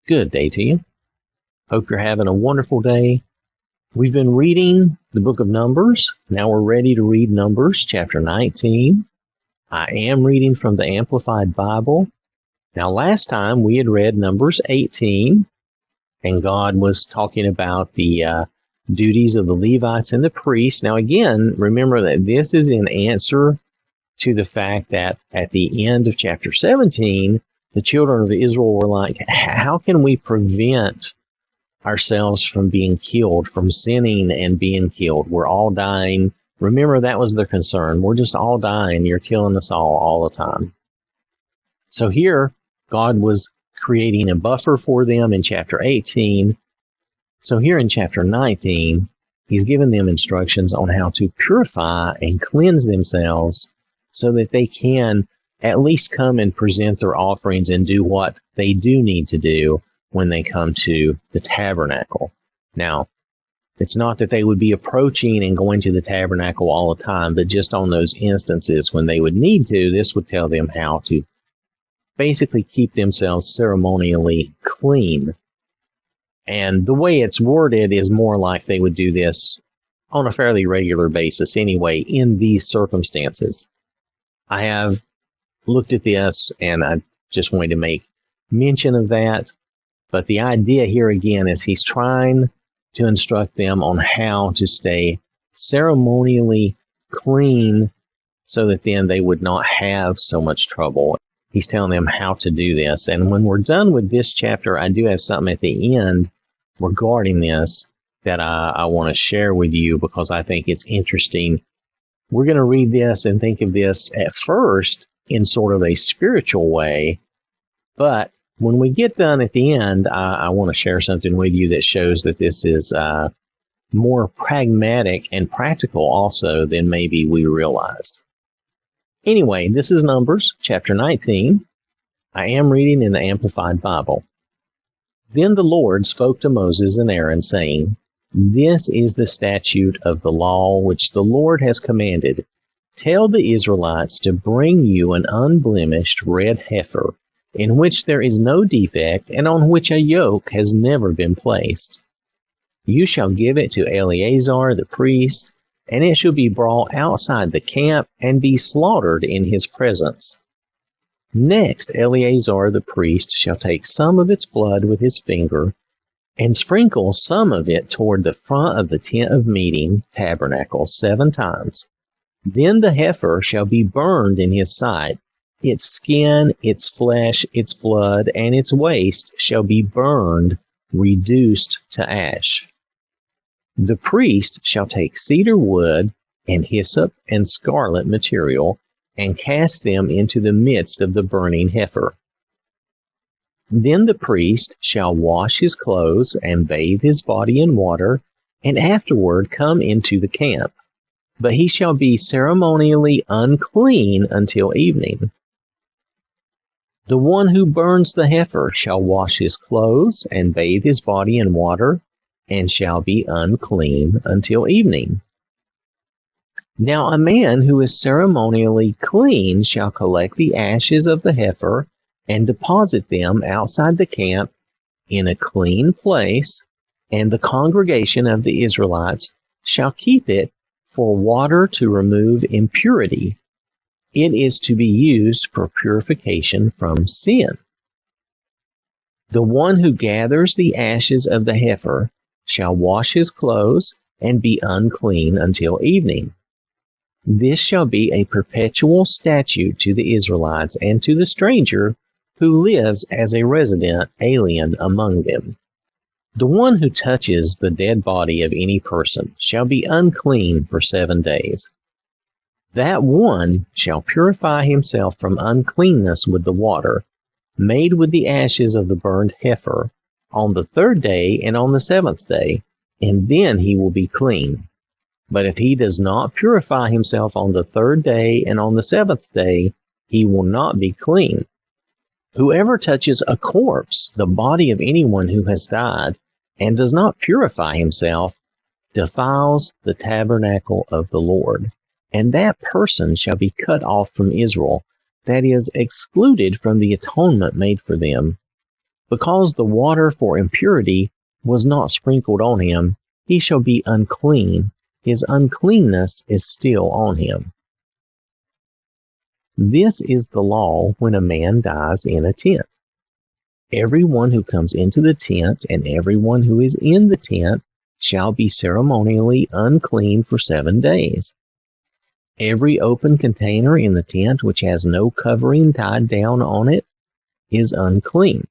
Good day to you. Hope you're having a wonderful day. We've been reading the book of Numbers. Now we're ready to read Numbers chapter 19. I am reading from the Amplified Bible. Now last time we had read Numbers 18, and God was talking about the duties of the Levites and the priests. Now again, remember that this is in answer to the fact that at the end of chapter 17, the children of Israel were like, how can we prevent ourselves from being killed, from sinning and being killed? We're all dying. Remember, that was their concern. We're just all dying. You're killing us all the time. So here, God was creating a buffer for them in chapter 18. So here in chapter 19, he's given them instructions on how to purify and cleanse themselves so that they can at least come and present their offerings and do what they do need to do when they come to the tabernacle. Now, it's not that they would be approaching and going to the tabernacle all the time, but just on those instances when they would need to, this would tell them how to basically keep themselves ceremonially clean. And the way it's worded is more like they would do this on a fairly regular basis anyway in these circumstances. I have looked at this and I just wanted to make mention of that. But the idea here again is he's trying to instruct them on how to stay ceremonially clean so that then they would not have so much trouble. He's telling them how to do this. And when we're done with this chapter, I do have something at the end regarding this that I want to share with you because I think it's interesting. We're going to read this and think of this at first in sort of a spiritual way, but when we get done at the end, I want to share something with you that shows that this is more pragmatic and practical also than maybe we realize. Anyway, this is Numbers chapter 19. I am reading in the Amplified Bible. Then the Lord spoke to Moses and Aaron, saying, "This is the statute of the law which the Lord has commanded. Tell the Israelites to bring you an unblemished red heifer, in which there is no defect, and on which a yoke has never been placed. You shall give it to Eleazar the priest, and it shall be brought outside the camp and be slaughtered in his presence. Next, Eleazar the priest shall take some of its blood with his finger, and sprinkle some of it toward the front of the tent of meeting tabernacle 7 times. Then the heifer shall be burned in his sight. Its skin, its flesh, its blood, and its waste shall be burned, reduced to ash. The priest shall take cedar wood and hyssop and scarlet material, and cast them into the midst of the burning heifer. Then the priest shall wash his clothes and bathe his body in water, and afterward come into the camp. But he shall be ceremonially unclean until evening. The one who burns the heifer shall wash his clothes and bathe his body in water, and shall be unclean until evening. Now a man who is ceremonially clean shall collect the ashes of the heifer and deposit them outside the camp in a clean place, and the congregation of the Israelites shall keep it for water to remove impurity. It is to be used for purification from sin. The one who gathers the ashes of the heifer shall wash his clothes and be unclean until evening. This shall be a perpetual statute to the Israelites and to the stranger who lives as a resident alien among them. The one who touches the dead body of any person shall be unclean for 7 days. That one shall purify himself from uncleanness with the water, made with the ashes of the burned heifer, on the 3rd day and on the 7th day, and then he will be clean. But if he does not purify himself on the 3rd day and on the 7th day, he will not be clean. Whoever touches a corpse, the body of anyone who has died, and does not purify himself, defiles the tabernacle of the Lord. And that person shall be cut off from Israel, that is, excluded from the atonement made for them. Because the water for impurity was not sprinkled on him, he shall be unclean. His uncleanness is still on him. This is the law when a man dies in a tent. Everyone who comes into the tent and everyone who is in the tent shall be ceremonially unclean for 7 days. Every open container in the tent which has no covering tied down on it is unclean.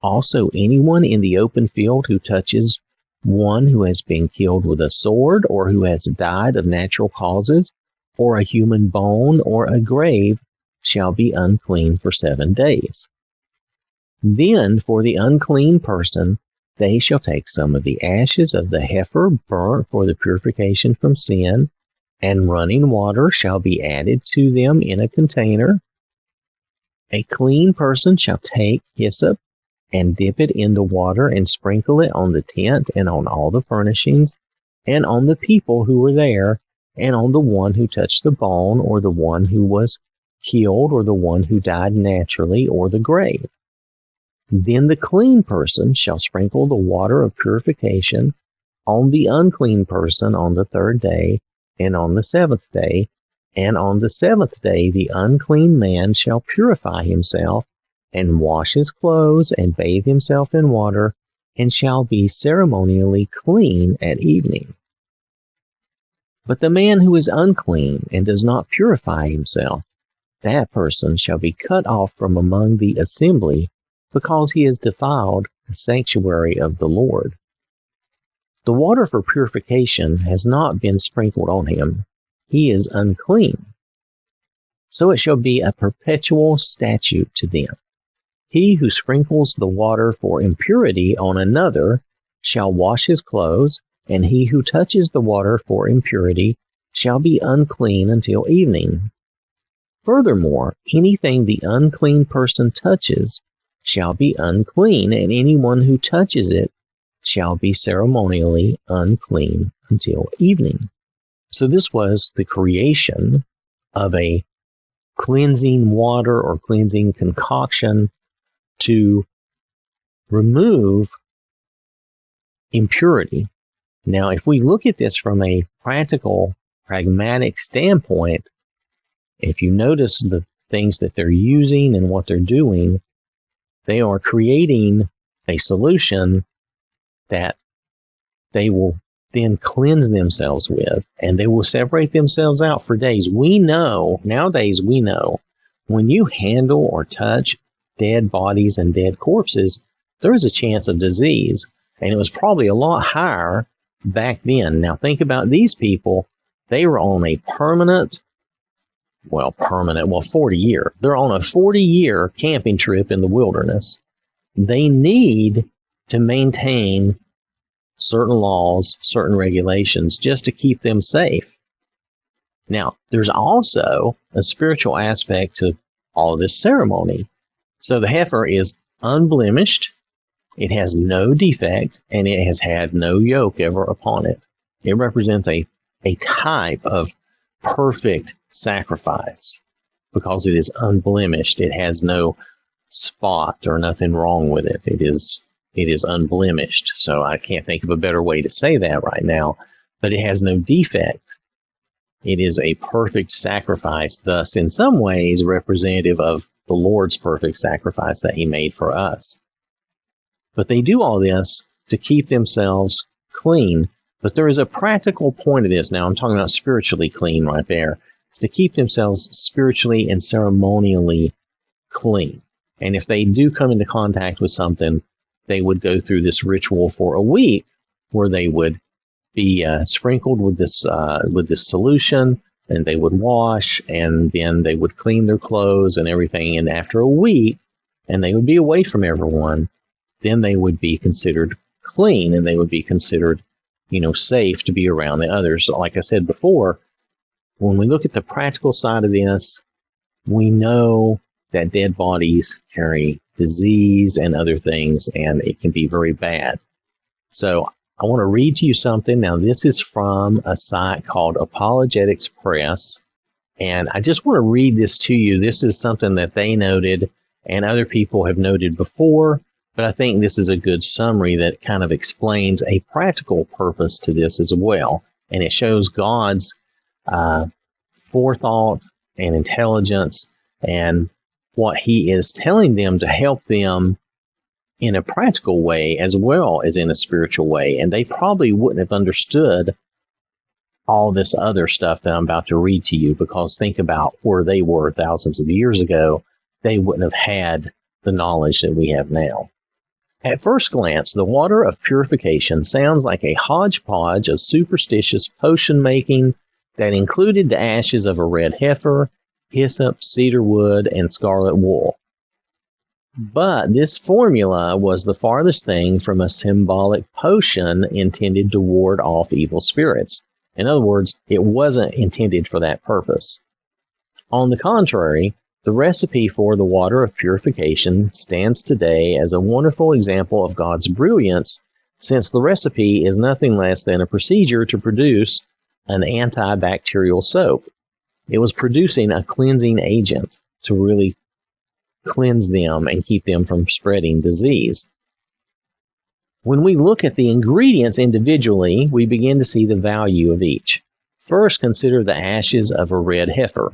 Also, anyone in the open field who touches one who has been killed with a sword, or who has died of natural causes, or a human bone, or a grave, shall be unclean for 7 days. Then for the unclean person, they shall take some of the ashes of the heifer burnt for the purification from sin, and running water shall be added to them in a container. A clean person shall take hyssop and dip it in the water and sprinkle it on the tent and on all the furnishings and on the people who were there and on the one who touched the bone or the one who was killed or the one who died naturally or the grave. Then the clean person shall sprinkle the water of purification on the unclean person on the 3rd day and on the 7th day, and on the 7th day the unclean man shall purify himself, and wash his clothes, and bathe himself in water, and shall be ceremonially clean at evening. But the man who is unclean and does not purify himself, that person shall be cut off from among the assembly, because he has defiled the sanctuary of the Lord. The water for purification has not been sprinkled on him. He is unclean. So it shall be a perpetual statute to them. He who sprinkles the water for impurity on another shall wash his clothes, and he who touches the water for impurity shall be unclean until evening. Furthermore, anything the unclean person touches shall be unclean, and anyone who touches it shall be ceremonially unclean until evening. So this was the creation of a cleansing water or cleansing concoction to remove impurity. Now, if we look at this from a practical, pragmatic standpoint, if you notice the things that they're using and what they're doing, they are creating a solution that they will then cleanse themselves with, and they will separate themselves out for days. Nowadays we know, when you handle or touch dead bodies and dead corpses, there is a chance of disease, and it was probably a lot higher back then. Now think about these people. They were on a 40-year. They're on a 40-year camping trip in the wilderness. They need to maintain certain laws, certain regulations, just to keep them safe. Now, there's also a spiritual aspect to all this ceremony. So the heifer is unblemished, it has no defect, and it has had no yoke ever upon it. It represents a type of perfect sacrifice because it is unblemished. It has no spot or nothing wrong with it. It is unblemished. So I can't think of a better way to say that right now, but it has no defect. It is a perfect sacrifice, thus in some ways representative of the Lord's perfect sacrifice that he made for us. But they do all this to keep themselves clean. But there is a practical point of this. Now I'm talking about spiritually clean right there. It's to keep themselves spiritually and ceremonially clean. And if they do come into contact with something, they would go through this ritual for a week where they would be sprinkled with this solution, and they would wash, and then they would clean their clothes and everything. And after a week, and they would be away from everyone, then they would be considered clean, and they would be considered, safe to be around the others. So like I said before, when we look at the practical side of this, we know that dead bodies carry disease and other things, and it can be very bad. So I want to read to you something. Now, this is from a site called Apologetics Press, and I just want to read this to you. This is something that they noted and other people have noted before, But I think this is a good summary that kind of explains a practical purpose to this as well. And it shows God's forethought and intelligence and what he is telling them to help them in a practical way as well as in a spiritual way. And they probably wouldn't have understood all this other stuff that I'm about to read to you, because think about where they were thousands of years ago. They wouldn't have had the knowledge that we have now. At first glance, the water of purification sounds like a hodgepodge of superstitious potion making that included the ashes of a red heifer, hyssop, cedar wood, and scarlet wool. But this formula was the farthest thing from a symbolic potion intended to ward off evil spirits. In other words, it wasn't intended for that purpose. On the contrary, the recipe for the water of purification stands today as a wonderful example of God's brilliance, since the recipe is nothing less than a procedure to produce an antibacterial soap. It was producing a cleansing agent to really cleanse them and keep them from spreading disease. When we look at the ingredients individually, we begin to see the value of each. First, consider the ashes of a red heifer.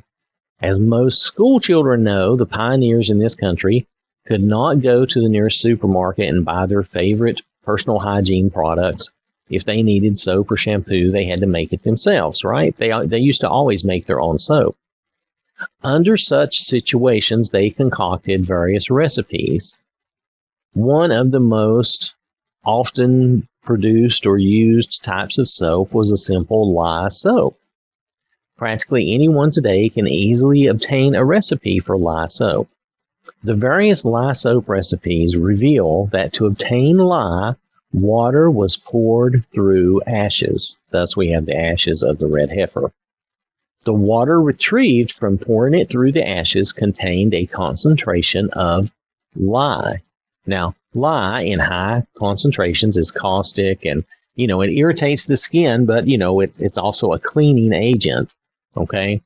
As most school children know, the pioneers in this country could not go to the nearest supermarket and buy their favorite personal hygiene products. If they needed soap or shampoo, they had to make it themselves, right? They used to always make their own soap. Under such situations, they concocted various recipes. One of the most often produced or used types of soap was a simple lye soap. Practically anyone today can easily obtain a recipe for lye soap. The various lye soap recipes reveal that to obtain lye, water was poured through ashes. Thus, we have the ashes of the red heifer. The water retrieved from pouring it through the ashes contained a concentration of lye. Now, lye in high concentrations is caustic and, it irritates the skin, but, it's also a cleaning agent. Okay.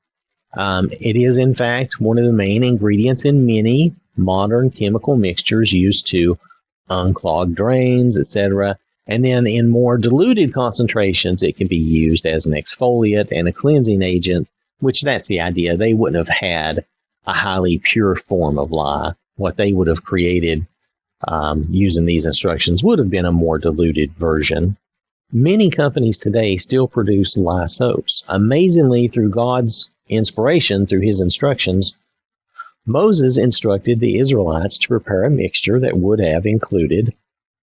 It is, in fact, one of the main ingredients in many modern chemical mixtures used to unclog drains, etc. And then in more diluted concentrations, it can be used as an exfoliant and a cleansing agent, which that's the idea. They wouldn't have had a highly pure form of lye. What they would have created using these instructions would have been a more diluted version. Many companies today still produce lye soaps. Amazingly, through God's inspiration, through his instructions, Moses instructed the Israelites to prepare a mixture that would have included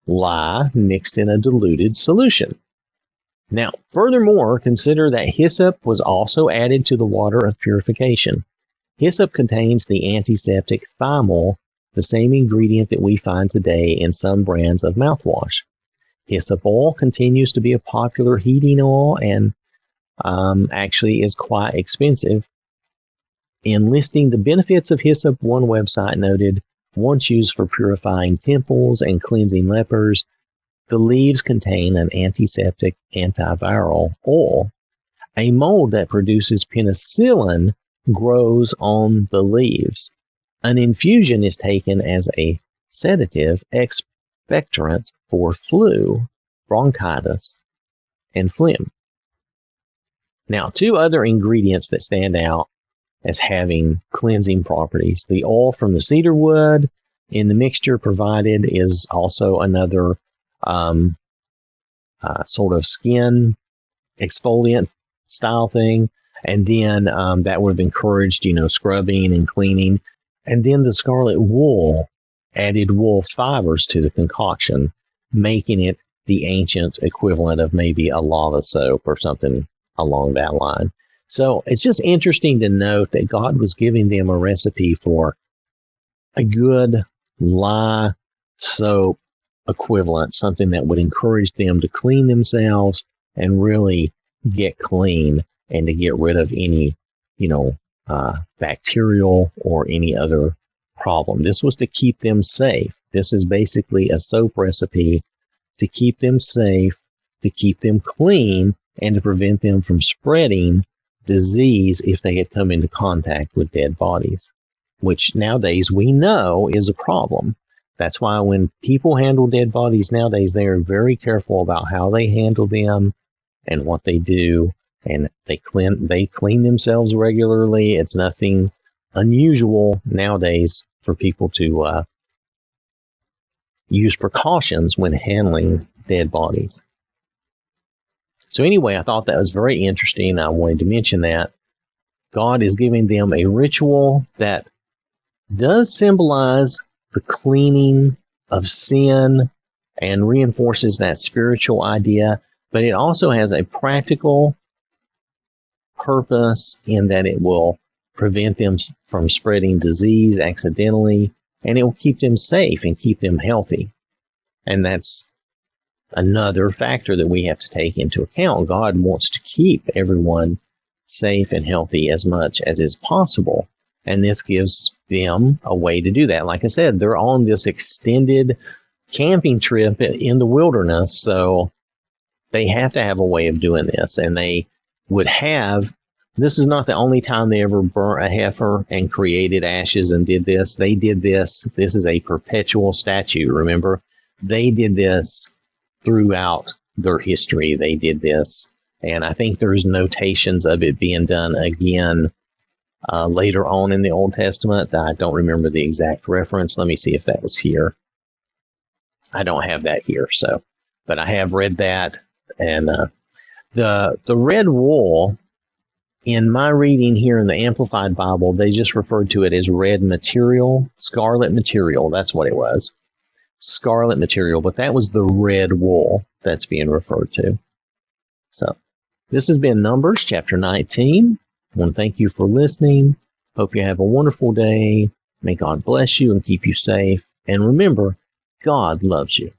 lye mixed in a diluted solution. Now, furthermore, consider that hyssop was also added to the water of purification. Hyssop contains the antiseptic thymol, the same ingredient that we find today in some brands of mouthwash. Hyssop oil continues to be a popular heating oil and actually is quite expensive. In listing the benefits of hyssop, one website noted, once used for purifying temples and cleansing lepers, the leaves contain an antiseptic antiviral oil. A mold that produces penicillin grows on the leaves. An infusion is taken as a sedative expectorant for flu, bronchitis, and phlegm. Now, two other ingredients that stand out as having cleansing properties. The oil from the cedar wood in the mixture provided is also another sort of skin exfoliant style thing. And then that would have encouraged, scrubbing and cleaning. And then the scarlet wool added wool fibers to the concoction, making it the ancient equivalent of maybe a lava soap or something along that line. So it's just interesting to note that God was giving them a recipe for a good lye soap equivalent, something that would encourage them to clean themselves and really get clean and to get rid of any, bacterial or any other problem. This was to keep them safe. This is basically a soap recipe to keep them safe, to keep them clean, and to prevent them from spreading disease if they had come into contact with dead bodies, which nowadays we know is a problem. That's why when people handle dead bodies nowadays, they are very careful about how they handle them and what they do. And they clean themselves regularly. It's nothing unusual nowadays for people to use precautions when handling dead bodies. So anyway, I thought that was very interesting. I wanted to mention that God is giving them a ritual that does symbolize the cleaning of sin and reinforces that spiritual idea, but it also has a practical purpose in that it will prevent them from spreading disease accidentally, and it will keep them safe and keep them healthy. And that's another factor that we have to take into account. God wants to keep everyone safe and healthy as much as is possible. And this gives them a way to do that. Like I said, they're on this extended camping trip in the wilderness, so they have to have a way of doing this. And they would have, this is not the only time they ever burnt a heifer and created ashes and did this. They did this. This is a perpetual statute, remember? They did this throughout their history. They did this. And I think there's notations of it being done again later on in the Old Testament. I don't remember the exact reference. Let me see if that was here. I don't have that here, so, but I have read that. And the red wool, in my reading here in the Amplified Bible, they just referred to it as red material, scarlet material. That's what it was. Scarlet material, but that was the red wool that's being referred to. So this has been Numbers chapter 19. I want to thank you for listening. Hope you have a wonderful day. May God bless you and keep you safe. And remember, God loves you.